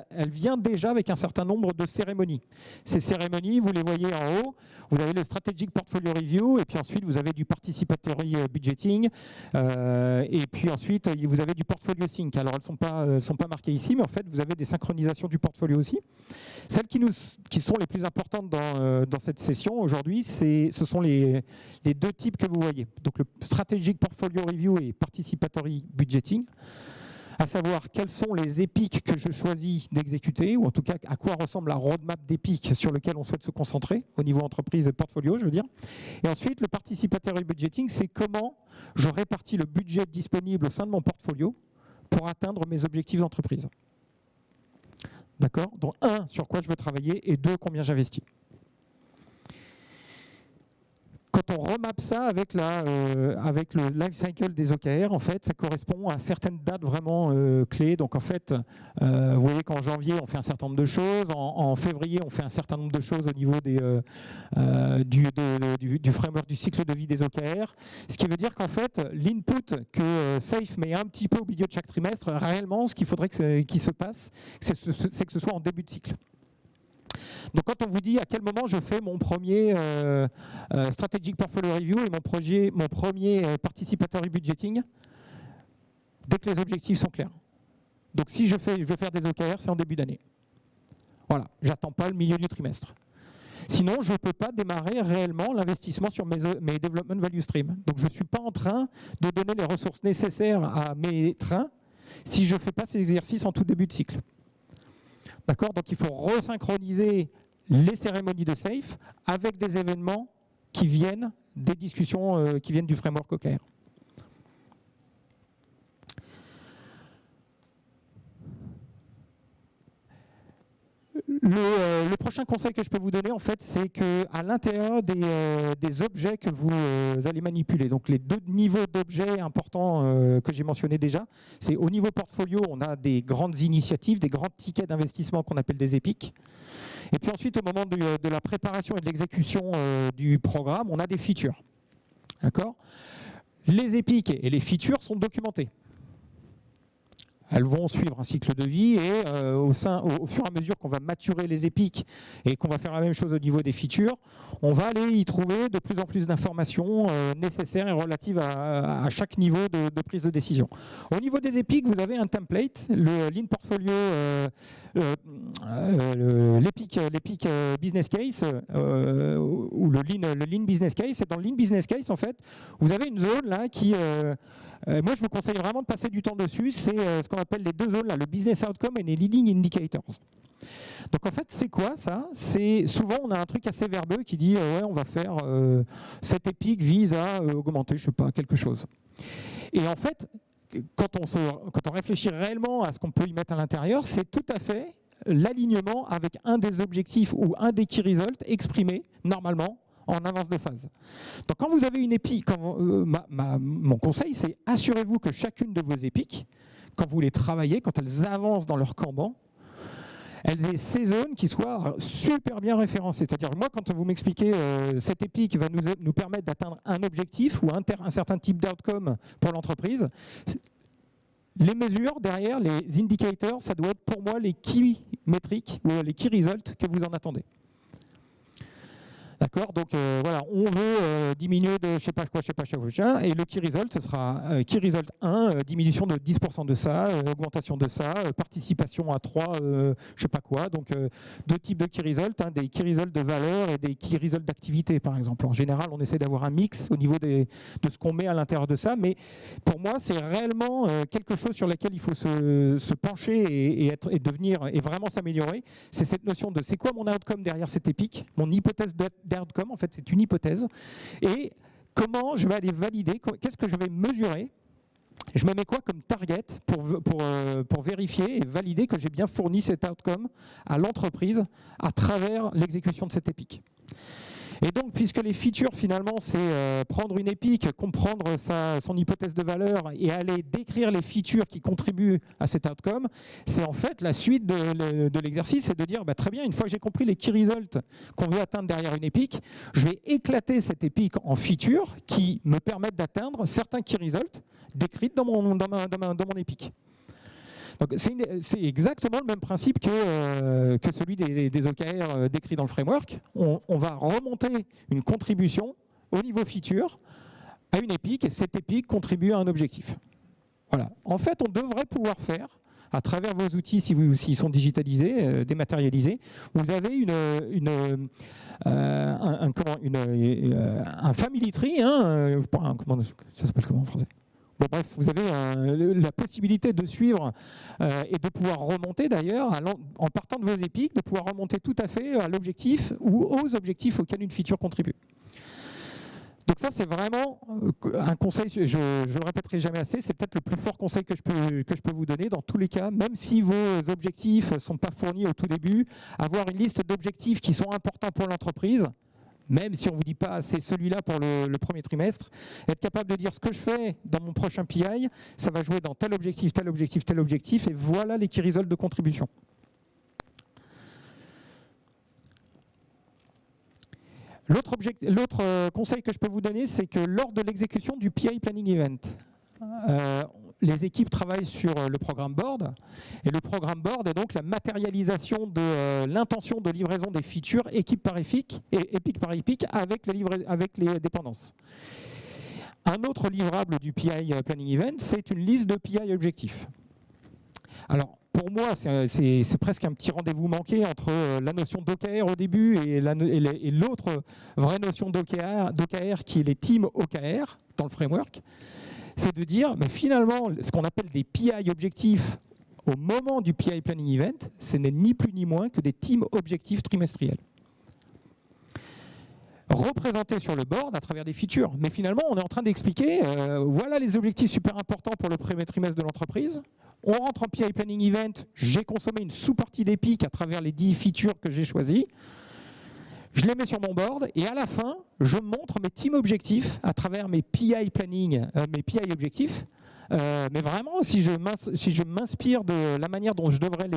elle vient déjà avec un certain nombre de cérémonies. Ces cérémonies, vous les voyez en haut. Vous avez le Strategic Portfolio Review, et puis ensuite, vous avez du Participatory Budgeting, et puis ensuite, vous avez du Portfolio Sync. Alors, elles ne sont pas marquées ici, mais en fait, vous avez des synchronisations du portfolio aussi. Celles qui sont les plus importantes dans cette session aujourd'hui, ce sont les 2 types que vous voyez. Donc le Strategic Portfolio Review et Participatory Budgeting, à savoir quels sont les épiques que je choisis d'exécuter, ou en tout cas à quoi ressemble la roadmap d'épiques sur lequel on souhaite se concentrer au niveau entreprise et portfolio, je veux dire. Et ensuite, le Participatory Budgeting, c'est comment je répartis le budget disponible au sein de mon portfolio pour atteindre mes objectifs d'entreprise. D'accord ? Donc 1, sur quoi je veux travailler, et 2, combien j'investis. Quand on remap ça avec le life cycle des OKR, en fait, ça correspond à certaines dates vraiment clés. Donc en fait, vous voyez qu'en janvier, on fait un certain nombre de choses. En février, on fait un certain nombre de choses au niveau du framework du cycle de vie des OKR. Ce qui veut dire qu'en fait, l'input que SAFE met un petit peu au milieu de chaque trimestre, réellement, ce qu'il faudrait qu'il se passe, c'est que ce soit en début de cycle. Donc quand on vous dit à quel moment je fais mon premier Strategic Portfolio Review et mon premier Participatory Budgeting, dès que les objectifs sont clairs. Donc si je veux faire des OKR, c'est en début d'année. Voilà, j'attends pas le milieu du trimestre. Sinon, je ne peux pas démarrer réellement l'investissement sur mes Development Value Stream. Donc je ne suis pas en train de donner les ressources nécessaires à mes trains si je ne fais pas ces exercices en tout début de cycle. D'accord ? Donc il faut resynchroniser les cérémonies de SAFE avec des événements qui viennent des discussions qui viennent du framework OKR. Le prochain conseil que je peux vous donner, en fait, c'est qu'à l'intérieur des objets que vous allez manipuler, donc les deux niveaux d'objets importants que j'ai mentionnés déjà, c'est au niveau portfolio, on a des grandes initiatives, des grands tickets d'investissement qu'on appelle des épiques. Et puis ensuite, au moment de la préparation et de l'exécution du programme, on a des features. D'accord ? Les épiques et les features sont documentées. Elles vont suivre un cycle de vie et au fur et à mesure qu'on va maturer les épiques et qu'on va faire la même chose au niveau des features, on va aller y trouver de plus en plus d'informations nécessaires et relatives à chaque niveau de prise de décision. Au niveau des épiques, vous avez un template, le Lean Portfolio, l'Epic Business Case ou le Lean Business Case. Et dans le Lean Business Case, en fait, vous avez une zone là qui... moi, je vous conseille vraiment de passer du temps dessus. C'est ce qu'on appelle les deux zones, là, le business outcome et les leading indicators. Donc en fait, c'est quoi ça? C'est souvent on a un truc assez verbeux qui dit ouais, on va faire cette épique vise à augmenter, je sais pas, quelque chose. Et en fait, quand on réfléchit réellement à ce qu'on peut y mettre à l'intérieur, c'est tout à fait l'alignement avec un des objectifs ou un des key results exprimés normalement en avance de phase. Donc quand vous avez une épique, mon conseil, c'est assurez-vous que chacune de vos épiques, quand vous les travaillez, quand elles avancent dans leur Kanban, elles aient ces zones qui soient super bien référencées. C'est-à-dire, moi, quand vous m'expliquez cette épique va nous permettre d'atteindre un objectif ou un certain type d'outcome pour l'entreprise, les mesures derrière, les indicators, ça doit être pour moi les key métriques ou les key results que vous en attendez. D'accord, donc voilà, on veut diminuer de je sais pas quoi, et le key result, ce sera key result 1, diminution de 10% de ça, augmentation de ça, participation à 3, je sais pas quoi. Donc deux types de key result, des key results de valeur et des key results d'activité, par exemple. En général, on essaie d'avoir un mix au niveau de ce qu'on met à l'intérieur de ça, mais pour moi, c'est réellement quelque chose sur lequel il faut se pencher et devenir et vraiment s'améliorer. C'est cette notion de c'est quoi mon outcome derrière cette épique, mon hypothèse d'outcome, en fait, c'est une hypothèse. Et comment je vais aller valider, qu'est-ce que je vais mesurer, je me mets quoi comme target pour vérifier et valider que j'ai bien fourni cet outcome à l'entreprise à travers l'exécution de cette épique. Et donc, puisque les features, finalement, c'est prendre une épique, comprendre son hypothèse de valeur et aller décrire les features qui contribuent à cet outcome, c'est en fait la suite de l'exercice, c'est de dire, très bien, une fois que j'ai compris les key results qu'on veut atteindre derrière une épique, je vais éclater cette épique en features qui me permettent d'atteindre certains key results décrits dans mon épique. Donc c'est exactement le même principe que celui des OKR décrits dans le framework. On va remonter une contribution au niveau feature à une épique et cette épique contribue à un objectif. Voilà. En fait, on devrait pouvoir faire, à travers vos outils, s'ils sont digitalisés, dématérialisés, vous avez un family tree, comment ça s'appelle comment en français ? Bon, bref, vous avez la possibilité de suivre et de pouvoir remonter d'ailleurs, en partant de vos épiques, de pouvoir remonter tout à fait à l'objectif ou aux objectifs auxquels une feature contribue. Donc ça, c'est vraiment un conseil, je ne le répéterai jamais assez, c'est peut-être le plus fort conseil que je peux vous donner. Dans tous les cas, même si vos objectifs ne sont pas fournis au tout début, avoir une liste d'objectifs qui sont importants pour l'entreprise, même si on ne vous dit pas c'est celui-là pour le premier trimestre, être capable de dire ce que je fais dans mon prochain PI, ça va jouer dans tel objectif, tel objectif, tel objectif, et voilà les key results de contribution. L'autre conseil que je peux vous donner, c'est que lors de l'exécution du PI Planning Event, les équipes travaillent sur le programme board, et le programme board est donc la matérialisation de l'intention de livraison des features équipe par épique et épique par épique avec les dépendances. Un autre livrable du PI Planning Event, c'est une liste de PI objectifs. Alors, pour moi, c'est presque un petit rendez-vous manqué entre la notion d'OKR au début et l'autre vraie notion d'OKR qui est les teams OKR dans le framework. C'est de dire, mais finalement, ce qu'on appelle des PI objectifs au moment du PI Planning Event, ce n'est ni plus ni moins que des teams objectifs trimestriels. Représentés sur le board à travers des features. Mais finalement, on est en train d'expliquer, voilà les objectifs super importants pour le premier trimestre de l'entreprise. On rentre en PI Planning Event, j'ai consommé une sous-partie d'Epic à travers les 10 features que j'ai choisies. Je les mets sur mon board et à la fin, je montre mes team objectifs à travers mes PI Planning, mes PI objectifs. Mais vraiment, si je m'inspire de la manière dont je devrais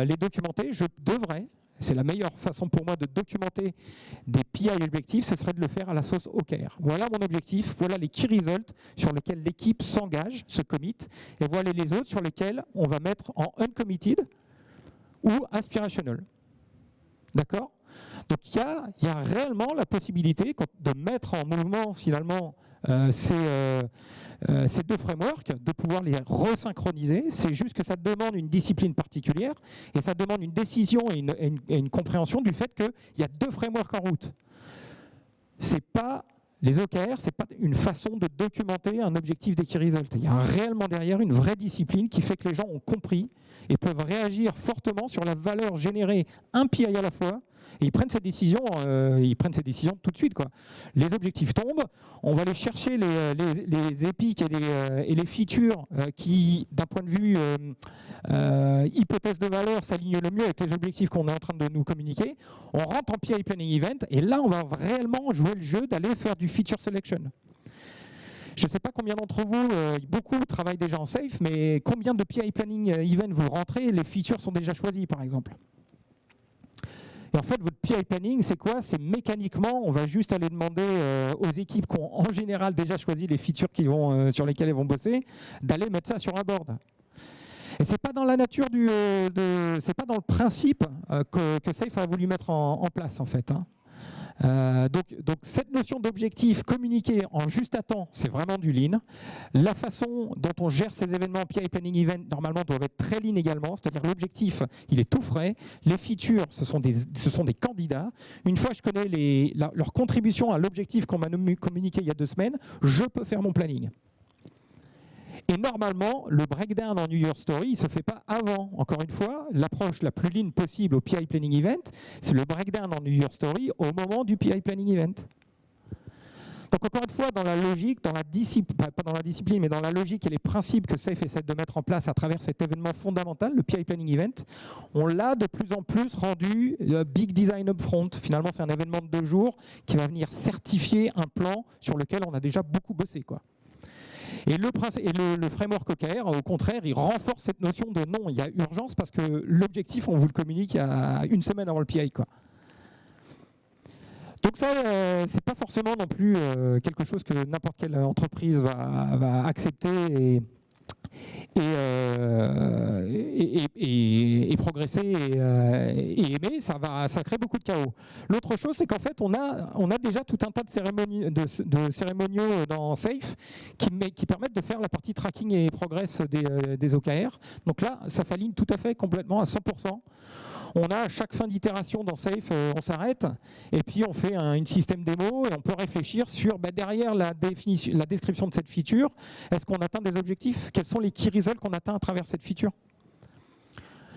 les documenter, je devrais, c'est la meilleure façon pour moi de documenter des PI objectifs, ce serait de le faire à la sauce OKR. Voilà mon objectif, voilà les key results sur lesquels l'équipe s'engage, se commit, et voilà les autres sur lesquels on va mettre en uncommitted ou aspirational. D'accord ? Donc il y a réellement la possibilité de mettre en mouvement finalement ces deux frameworks, de pouvoir les resynchroniser. C'est juste que ça demande une discipline particulière et ça demande une décision et une compréhension du fait qu'il y a deux frameworks en route. C'est pas les OKR, c'est pas une façon de documenter un objectif des key results. Il y a réellement derrière une vraie discipline qui fait que les gens ont compris et peuvent réagir fortement sur la valeur générée un PI à la fois. Et ils prennent ces décisions tout de suite, quoi. Les objectifs tombent, on va aller chercher les épiques et les features qui, d'un point de vue hypothèse de valeur, s'alignent le mieux avec les objectifs qu'on est en train de nous communiquer. On rentre en PI Planning Event et là, on va réellement jouer le jeu d'aller faire du feature selection. Je ne sais pas combien d'entre vous, beaucoup travaillent déjà en safe, mais combien de PI Planning Event vous rentrez, les features sont déjà choisies, par exemple. Et en fait, votre PI planning, c'est quoi? C'est mécaniquement, on va juste aller demander aux équipes qui ont en général déjà choisi les features sur lesquelles elles vont bosser, d'aller mettre ça sur un board. Et c'est pas dans la nature c'est pas dans le principe que Safe a voulu mettre en place en fait. Hein. Donc cette notion d'objectif communiqué en juste à temps, c'est vraiment du lean. La façon dont on gère ces événements PI Planning Event, normalement, doivent être très lean également, c'est-à-dire l'objectif, il est tout frais. Les features, ce sont des candidats. Une fois que je connais leur contribution à l'objectif qu'on m'a communiqué il y a 2 semaines, je peux faire mon planning. Et normalement, le breakdown en New York Story, il ne se fait pas avant. Encore une fois, l'approche la plus lean possible au PI Planning Event, c'est le breakdown en New York Story au moment du PI Planning Event. Donc encore une fois, dans la logique, pas dans la discipline, mais dans la logique et les principes que Safe essaie de mettre en place à travers cet événement fondamental, le PI Planning Event, on l'a de plus en plus rendu Big Design Upfront. Finalement, c'est un événement de 2 jours qui va venir certifier un plan sur lequel on a déjà beaucoup bossé, quoi. Et le framework OKR, au contraire, il renforce cette notion de non, il y a urgence parce que l'objectif, on vous le communique il y a 1 semaine avant le PI, quoi. Donc ça, c'est pas forcément non plus quelque chose que n'importe quelle entreprise va accepter et progresser et aimer, ça crée beaucoup de chaos. L'autre chose, c'est qu'en fait, on a déjà tout un tas de cérémoniaux dans Safe qui permettent de faire la partie tracking et progress des OKR. Donc là, ça s'aligne tout à fait complètement à 100%. On a à chaque fin d'itération dans Safe, on s'arrête et puis on fait une système démo et on peut réfléchir sur derrière la description de cette feature, est-ce qu'on atteint des objectifs? Quels sont les key results qu'on atteint à travers cette feature?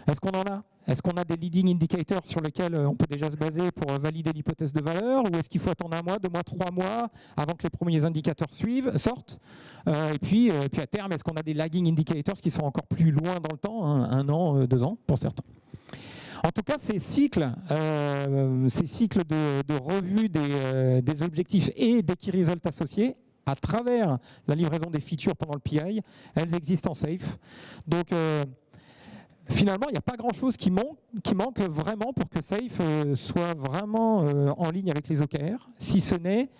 Est-ce qu'on en a? Est-ce qu'on a des leading indicators sur lesquels on peut déjà se baser pour valider l'hypothèse de valeur? Ou est-ce qu'il faut attendre 1 mois, 2 mois, 3 mois avant que les premiers indicateurs sortent? Et puis à terme, est-ce qu'on a des lagging indicators qui sont encore plus loin dans le temps, 1 an, 2 ans pour certains? En tout cas, ces cycles de revue des objectifs et des key results associés, à travers la livraison des features pendant le PI, elles existent en Safe. Donc, finalement, il n'y a pas grand-chose qui manque vraiment pour que Safe soit vraiment en ligne avec les OKR, si ce n'est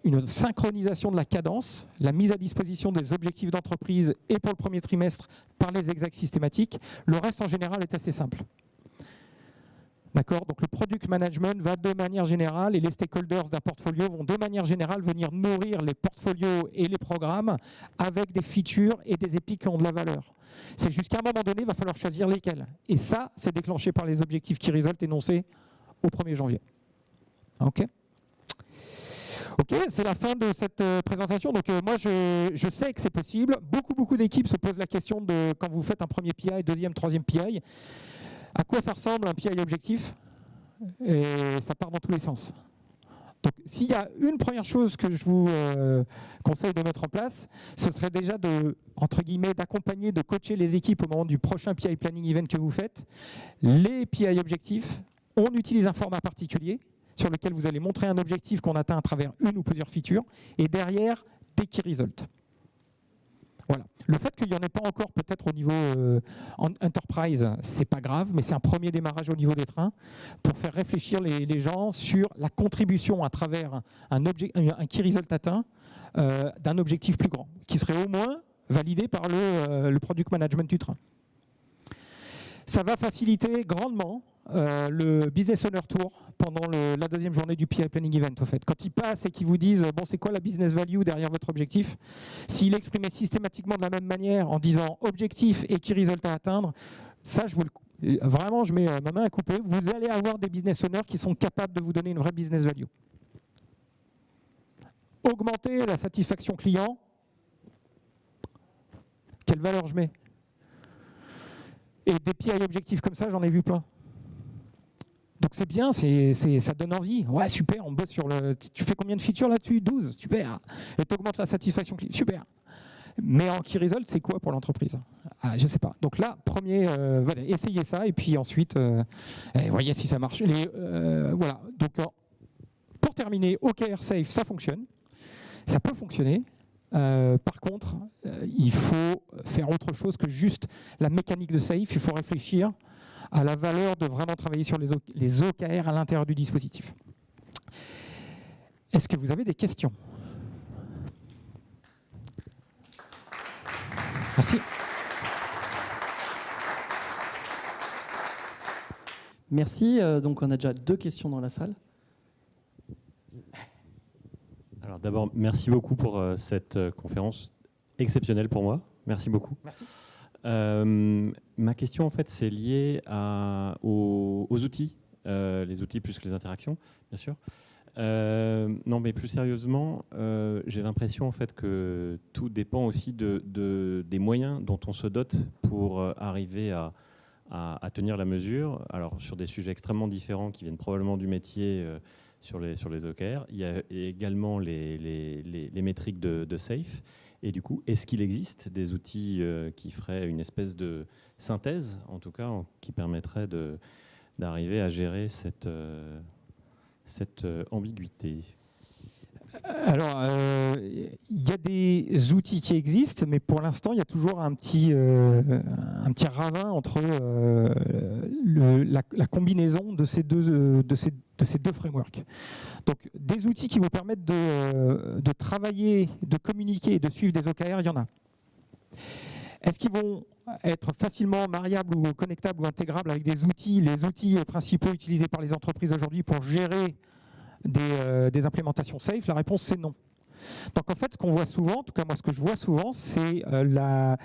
une synchronisation de la cadence, la mise à disposition des objectifs d'entreprise et pour le premier trimestre par les execs systématiques. Le reste en général est assez simple. D'accord ? Donc le product management va de manière générale et les stakeholders d'un portfolio vont de manière générale venir nourrir les portfolios et les programmes avec des features et des épiques qui ont de la valeur. C'est jusqu'à un moment donné, il va falloir choisir lesquels. Et ça, c'est déclenché par les objectifs qui résultent énoncés au 1er janvier. OK ? Ok, c'est la fin de cette présentation. Donc moi, je sais que c'est possible. Beaucoup d'équipes se posent la question de quand vous faites un premier PI, deuxième, troisième PI, à quoi ça ressemble un PI objectif? Et ça part dans tous les sens. Donc, s'il y a une première chose que je vous conseille de mettre en place, ce serait déjà de, entre guillemets, d'accompagner, de coacher les équipes au moment du prochain PI Planning Event que vous faites. Les PI objectifs, on utilise un format particulier sur lequel vous allez montrer un objectif qu'on atteint à travers une ou plusieurs features, et derrière, des key results. Voilà. Le fait qu'il n'y en ait pas encore peut-être au niveau enterprise, c'est pas grave, mais c'est un premier démarrage au niveau des trains pour faire réfléchir les gens sur la contribution à travers un key result atteint d'un objectif plus grand, qui serait au moins validé par le product management du train. Ça va faciliter grandement le Business Owner Tour pendant la deuxième journée du PI Planning Event. En fait. Quand ils passent et qu'ils vous disent bon, c'est quoi la business value derrière votre objectif, s'il exprimait systématiquement de la même manière en disant objectif et key result à atteindre, ça, vraiment, je mets ma main à couper. Vous allez avoir des business owners qui sont capables de vous donner une vraie business value. Augmenter la satisfaction client. Quelle valeur je mets? Et des PI objectifs comme ça, j'en ai vu plein. Donc c'est bien, ça donne envie. Ouais, super, on bosse sur le... Tu fais combien de features là-dessus? 12, super. Et tu augmentes la satisfaction client, super. Mais en key result, c'est quoi pour l'entreprise? Je ne sais pas. Donc là, voilà, essayez ça et puis ensuite, voyez si ça marche. Voilà. Donc pour terminer, OKR Safe, ça fonctionne. Ça peut fonctionner. Par contre, il faut faire autre chose que juste la mécanique de Safe. Il faut réfléchir à la valeur de vraiment travailler sur les OKR à l'intérieur du dispositif. Est-ce que vous avez des questions? Merci. Merci. Donc on a déjà 2 questions dans la salle. Alors d'abord, merci beaucoup pour cette conférence exceptionnelle pour moi. Merci beaucoup. Merci. Ma question, en fait, c'est liée aux outils, les outils plus que les interactions, bien sûr. Non, mais plus sérieusement, j'ai l'impression en fait que tout dépend aussi des moyens dont on se dote pour arriver à tenir la mesure. Alors, sur des sujets extrêmement différents qui viennent probablement du métier, sur les OKR, il y a également les métriques de SAFE. Et du coup, est-ce qu'il existe des outils qui feraient une espèce de synthèse, en tout cas, qui permettrait d'arriver à gérer cette ambiguïté? Alors, il y a des outils qui existent, mais pour l'instant, il y a toujours un petit ravin entre la combinaison de ces deux frameworks. Donc, des outils qui vous permettent de travailler, de communiquer et de suivre des OKR, il y en a. Est-ce qu'ils vont être facilement mariables ou connectables ou intégrables avec les outils principaux utilisés par les entreprises aujourd'hui pour gérer des implémentations safe? La réponse, c'est non. Donc en fait, ce qu'on voit souvent, en tout cas moi ce que je vois souvent, c'est la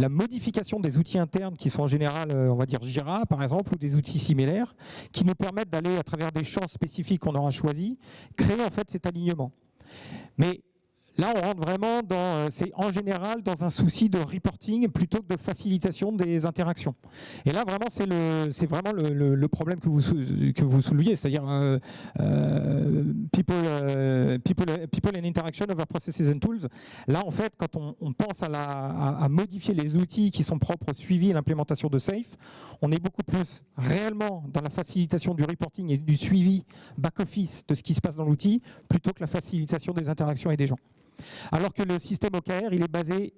modification des outils internes qui sont en général, on va dire Jira par exemple, ou des outils similaires, qui nous permettent d'aller à travers des champs spécifiques qu'on aura choisis, créer en fait cet alignement. Mais là, on rentre vraiment c'est en général dans un souci de reporting plutôt que de facilitation des interactions. Et là, vraiment, c'est vraiment le problème que vous souleviez, c'est-à-dire people and interaction over processes and tools. Là, en fait, quand on pense à modifier les outils qui sont propres au suivi et l'implémentation de SAFE, on est beaucoup plus réellement dans la facilitation du reporting et du suivi back-office de ce qui se passe dans l'outil, plutôt que la facilitation des interactions et des gens. Alors que le système OKR, il est basé,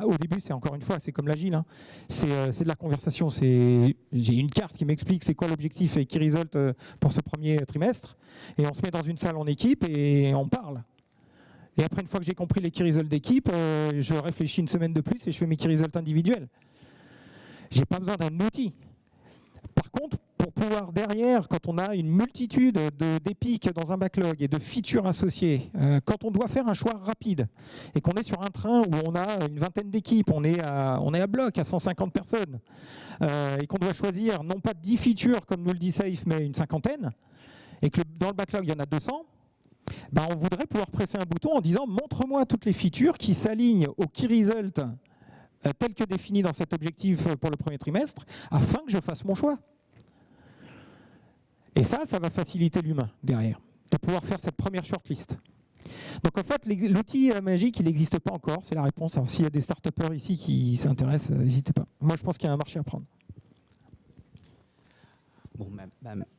au début, c'est encore une fois, c'est comme l'agile, hein, c'est de la conversation. J'ai une carte qui m'explique c'est quoi l'objectif et qui result pour ce premier trimestre, et on se met dans une salle en équipe et on parle. Et après, une fois que j'ai compris les key results d'équipe, je réfléchis une semaine de plus et je fais mes key results individuels. J'ai pas besoin d'un outil. Par contre, pour pouvoir derrière, quand on a une multitude d'épiques dans un backlog et de features associées, quand on doit faire un choix rapide et qu'on est sur un train où on a une vingtaine d'équipes, on est à bloc, à 150 personnes, et qu'on doit choisir non pas 10 features comme nous le dit Safe, mais une cinquantaine, et que dans le backlog il y en a 200, on voudrait pouvoir presser un bouton en disant « Montre-moi toutes les features qui s'alignent au key result tel que défini dans cet objectif pour le premier trimestre, afin que je fasse mon choix. » Et ça va faciliter l'humain derrière. de pouvoir faire cette première shortlist. Donc en fait, l'outil magique, il n'existe pas encore, c'est la réponse. Alors s'il y a des start-upers ici qui s'intéressent, n'hésitez pas. Moi, je pense qu'il y a un marché à prendre. Bon,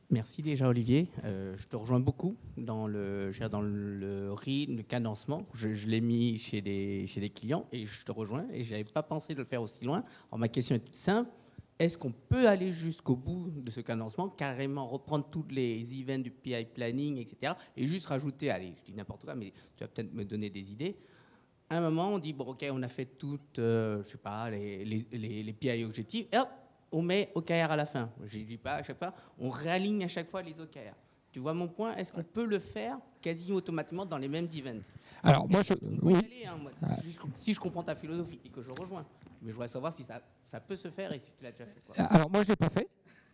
merci déjà Olivier. Je te rejoins beaucoup dans le rythme, le cadencement. Je l'ai mis chez des clients et je te rejoins et je n'avais pas pensé de le faire aussi loin. Alors ma question est toute simple. Est-ce qu'on peut aller jusqu'au bout de ce cadencement, carrément reprendre tous les events du PI planning, etc. et juste rajouter, allez, je dis n'importe quoi, mais tu vas peut-être me donner des idées. À un moment, on dit, bon, ok, on a fait toutes, je sais pas, les PI objectifs, et hop, on met OKR à la fin. Je ne dis pas à chaque fois, on réaligne à chaque fois les OKR. Tu vois mon point? Est-ce qu'on peut le faire quasi automatiquement dans les mêmes events? Alors, moi, oui. Aller, hein, si je comprends ta philosophie et que je rejoins, mais je voudrais savoir si ça peut se faire et si tu l'as déjà fait. Quoi. Alors, moi, je ne l'ai pas fait.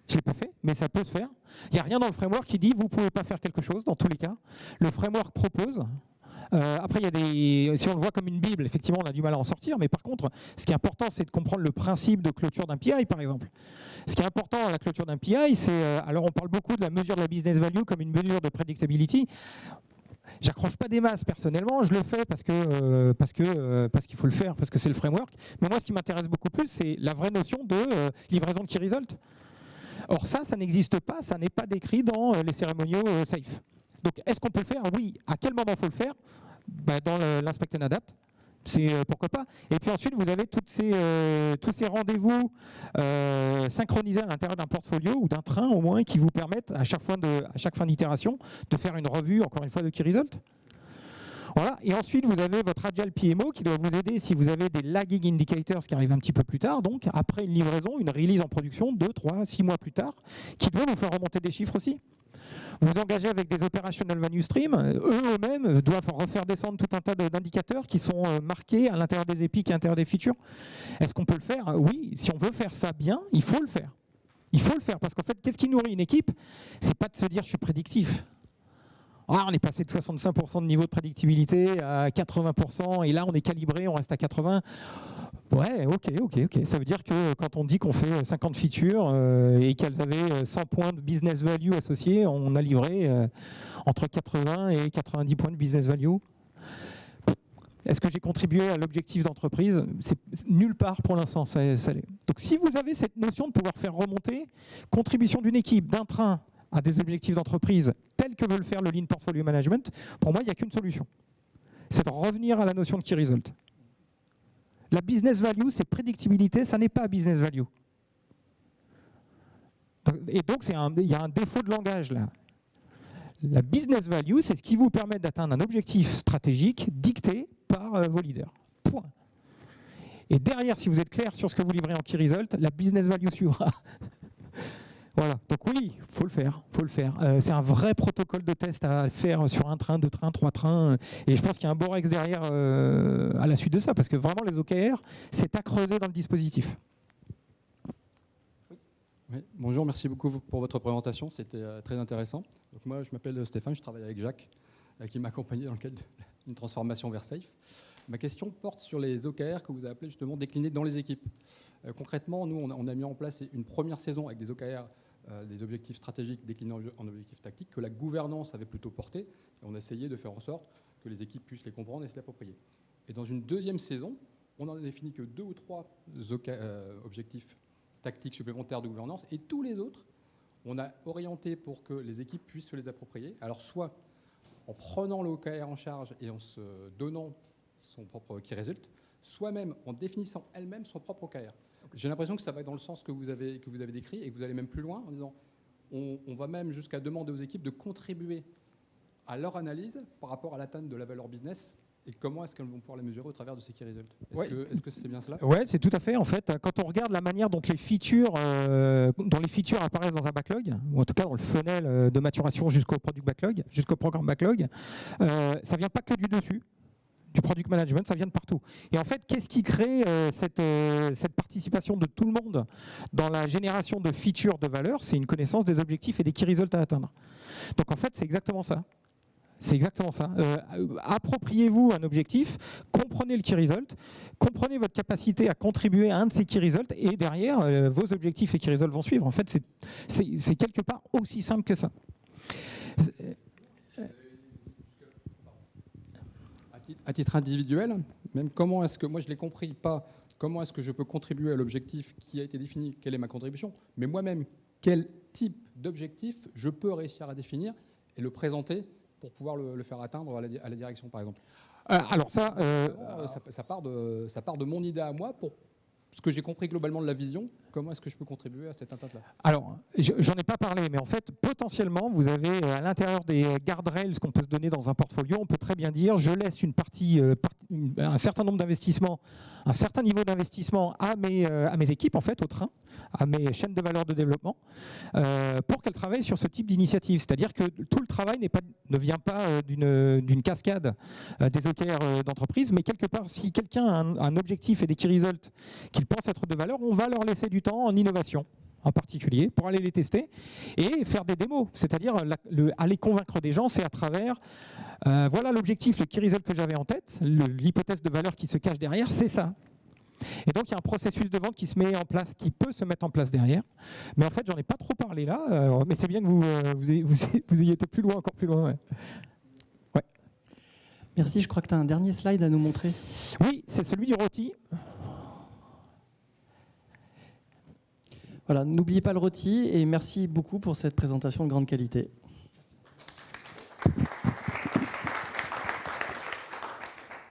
Je ne l'ai pas fait, mais ça peut se faire. Il n'y a rien dans le framework qui dit vous ne pouvez pas faire quelque chose, dans tous les cas. Le framework propose. Après, si on le voit comme une Bible, effectivement, on a du mal à en sortir. Mais par contre, ce qui est important, c'est de comprendre le principe de clôture d'un PI, par exemple. Ce qui est important à la clôture d'un PI, c'est... alors, on parle beaucoup de la mesure de la business value comme une mesure de predictability. J'accroche pas des masses personnellement, je le fais parce qu'il faut le faire, parce que c'est le framework. Mais moi, ce qui m'intéresse beaucoup plus, c'est la vraie notion de livraison de key result. Or ça n'existe pas, ça n'est pas décrit dans les cérémoniaux SAFe. Donc, est-ce qu'on peut le faire? Oui. À quel moment il faut le faire? Dans l'inspect and adapt. C'est pourquoi pas. Et puis ensuite, vous avez tous ces rendez-vous synchronisés à l'intérieur d'un portfolio ou d'un train au moins qui vous permettent à chaque fin d'itération de faire une revue, encore une fois, de key result. Voilà. Et ensuite, vous avez votre Agile PMO qui doit vous aider si vous avez des lagging indicators qui arrivent un petit peu plus tard. Donc, après une livraison, une release en production, 2, 3, 6 mois plus tard, qui doit vous faire remonter des chiffres aussi. Vous vous engagez avec des operational value streams, eux-mêmes doivent refaire descendre tout un tas d'indicateurs qui sont marqués à l'intérieur des épiques et à l'intérieur des features. Est-ce qu'on peut le faire? Oui, si on veut faire ça bien, il faut le faire. Il faut le faire, parce qu'en fait, qu'est-ce qui nourrit une équipe? C'est pas de se dire je suis prédictif. Ah, on est passé de 65% de niveau de prédictibilité à 80%, et là on est calibré, on reste à 80%. Ouais, ok. Ça veut dire que quand on dit qu'on fait 50 features et qu'elles avaient 100 points de business value associés, on a livré entre 80 et 90 points de business value. Est-ce que j'ai contribué à l'objectif d'entreprise? C'est nulle part pour l'instant, ça l'est. Donc si vous avez cette notion de pouvoir faire remonter contribution d'une équipe, d'un train à des objectifs d'entreprise tels que veut le faire le Lean Portfolio Management, pour moi, il n'y a qu'une solution. C'est de revenir à la notion de key result. La business value, c'est prédictibilité, ça n'est pas business value. Et donc, il y a un défaut de langage là. La business value, c'est ce qui vous permet d'atteindre un objectif stratégique dicté par vos leaders. Point. Et derrière, si vous êtes clair sur ce que vous livrez en key result, la business value suivra. Voilà. Donc oui, il faut le faire. C'est un vrai protocole de test à faire sur un train, 2 trains, 3 trains. Et je pense qu'il y a un Borex derrière à la suite de ça, parce que vraiment les OKR, c'est à creuser dans le dispositif. Oui, bonjour, merci beaucoup pour votre présentation, c'était très intéressant. Donc moi, je m'appelle Stéphane, je travaille avec Jacques, qui m'a accompagné dans le cadre d'une transformation vers Safe. Ma question porte sur les OKR que vous avez appelés justement déclinés dans les équipes. Concrètement, nous, on a mis en place une première saison avec des OKR, des objectifs stratégiques déclinés en objectifs tactiques, que la gouvernance avait plutôt porté. Et on a essayé de faire en sorte que les équipes puissent les comprendre et se l'approprier. Et dans une deuxième saison, on n'en a défini que 2 ou 3 objectifs tactiques supplémentaires de gouvernance, et tous les autres, on a orienté pour que les équipes puissent se les approprier. Alors soit en prenant le OKR en charge et en se donnant son propre key result, soit même en définissant elle-même son propre OKR. J'ai l'impression que ça va dans le sens que vous avez décrit et que vous allez même plus loin en disant on va même jusqu'à demander aux équipes de contribuer à leur analyse par rapport à l'atteinte de la valeur business et comment est-ce qu'elles vont pouvoir la mesurer au travers de ces key results. Est-ce que c'est bien cela? Oui, c'est tout à fait. En fait, quand on regarde la manière dont les features apparaissent dans un backlog, ou en tout cas dans le funnel de maturation jusqu'au product backlog, jusqu'au programme backlog, ça ne vient pas que du dessus. Du product management, ça vient de partout. Et en fait, qu'est-ce qui crée cette participation de tout le monde dans la génération de features de valeur? C'est une connaissance des objectifs et des key results à atteindre. Donc en fait, c'est exactement ça. Appropriez-vous un objectif, comprenez le key result, comprenez votre capacité à contribuer à un de ces key results, et derrière, vos objectifs et key results vont suivre. En fait, c'est quelque part aussi simple que ça. À titre individuel, même comment est-ce que, moi je l'ai compris, pas comment est-ce que je peux contribuer à l'objectif qui a été défini, quelle est ma contribution, mais moi-même, quel type d'objectif je peux réussir à définir et le présenter pour pouvoir le faire atteindre à la direction, par exemple. Alors ça, Ça part de mon idée à moi pour ce que j'ai compris globalement de la vision. Comment est-ce que je peux contribuer à cette atteinte-là? alors, j'en ai pas parlé, mais en fait, potentiellement, vous avez à l'intérieur des guardrails qu'on peut se donner dans un portfolio, on peut très bien dire, je laisse une partie, un certain nombre d'investissements, un certain niveau d'investissement à mes équipes, en fait, au train, à mes chaînes de valeur de développement, pour qu'elles travaillent sur ce type d'initiative. C'est-à-dire que tout le travail ne vient pas d'une cascade des OKR d'entreprise, mais quelque part, si quelqu'un a un objectif et des key results qu'il pense être de valeur, on va leur laisser du temps en innovation en particulier pour aller les tester et faire des démos, c'est-à-dire aller convaincre des gens, c'est à travers voilà l'objectif, le key result que j'avais en tête, l'hypothèse de valeur qui se cache derrière, c'est ça. Et donc il y a un processus de vente qui se met en place, qui peut se mettre en place derrière. Mais en fait, j'en ai pas trop parlé là, mais c'est bien que vous ayez été plus loin, encore plus loin. Ouais. Merci, je crois que tu as un dernier slide à nous montrer. Oui, c'est celui du rôti. Voilà, n'oubliez pas le rôti et merci beaucoup pour cette présentation de grande qualité.